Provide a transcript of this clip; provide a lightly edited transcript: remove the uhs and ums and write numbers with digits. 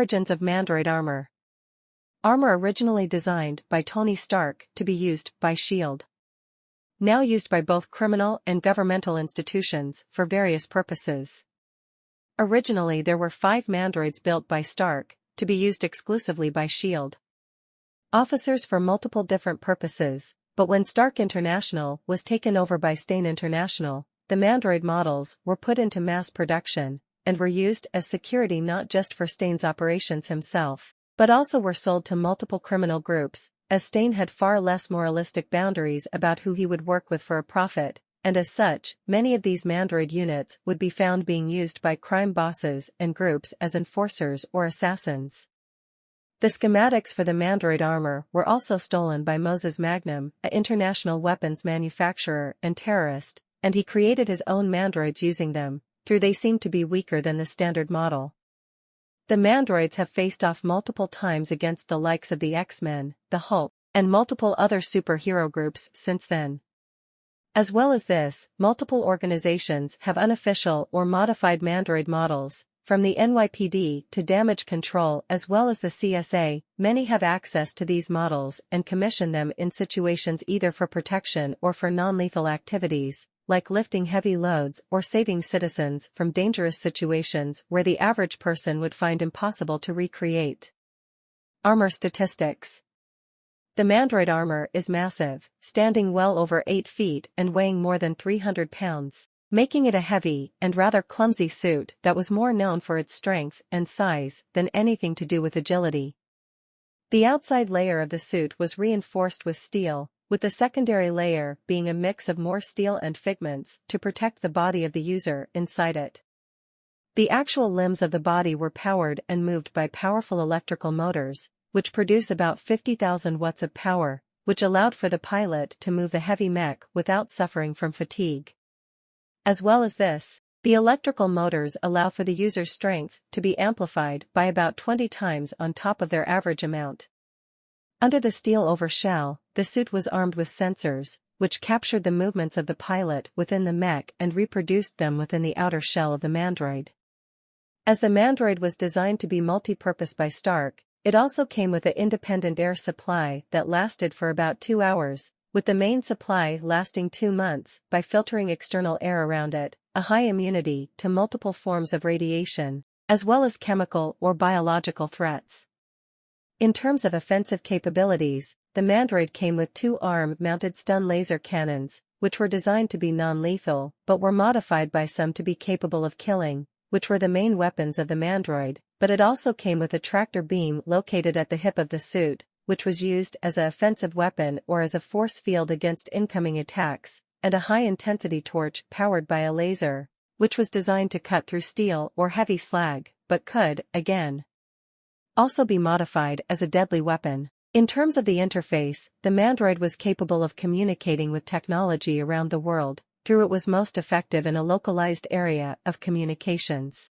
Origins of Mandroid Armor. Armor originally designed by Tony Stark to be used by S.H.I.E.L.D. Now used by both criminal and governmental institutions for various purposes. Originally there were 5 Mandroids built by Stark, to be used exclusively by S.H.I.E.L.D. Officers for multiple different purposes, but when Stark International was taken over by Stain International, the Mandroid models were put into mass production, and were used as security not just for Stain's operations himself, but also were sold to multiple criminal groups, as Stain had far less moralistic boundaries about who he would work with for a profit, and as such, many of these Mandroid units would be found being used by crime bosses and groups as enforcers or assassins. The schematics for the Mandroid armor were also stolen by Moses Magnum, an international weapons manufacturer and terrorist, and he created his own Mandroids using them, though they seem to be weaker than the standard model. The Mandroids have faced off multiple times against the likes of the X-Men, the Hulk, and multiple other superhero groups since then. As well as this, multiple organizations have unofficial or modified Mandroid models, from the NYPD to Damage Control as well as the CSA. Many have access to these models and commission them in situations either for protection or for non-lethal activities, like lifting heavy loads or saving citizens from dangerous situations where the average person would find impossible to recreate. Armor statistics. The Mandroid armor is massive, standing well over 8 feet and weighing more than 300 pounds, making it a heavy and rather clumsy suit that was more known for its strength and size than anything to do with agility. The outside layer of the suit was reinforced with steel, with the secondary layer being a mix of more steel and figments to protect the body of the user inside it. The actual limbs of the body were powered and moved by powerful electrical motors, which produce about 50,000 watts of power, which allowed for the pilot to move the heavy mech without suffering from fatigue. As well as this, the electrical motors allow for the user's strength to be amplified by about 20 times on top of their average amount. Under the steel-over shell, the suit was armed with sensors, which captured the movements of the pilot within the mech and reproduced them within the outer shell of the Mandroid. As the Mandroid was designed to be multi-purpose by Stark, it also came with an independent air supply that lasted for about 2 hours, with the main supply lasting 2 months by filtering external air around it, a high immunity to multiple forms of radiation, as well as chemical or biological threats. In terms of offensive capabilities, the Mandroid came with 2 arm-mounted stun laser cannons, which were designed to be non-lethal but were modified by some to be capable of killing, which were the main weapons of the Mandroid, but it also came with a tractor beam located at the hip of the suit, which was used as an offensive weapon or as a force field against incoming attacks, and a high-intensity torch powered by a laser, which was designed to cut through steel or heavy slag, but could, again, also be modified as a deadly weapon. In terms of the interface, the Mandroid was capable of communicating with technology around the world, though it was most effective in a localized area of communications.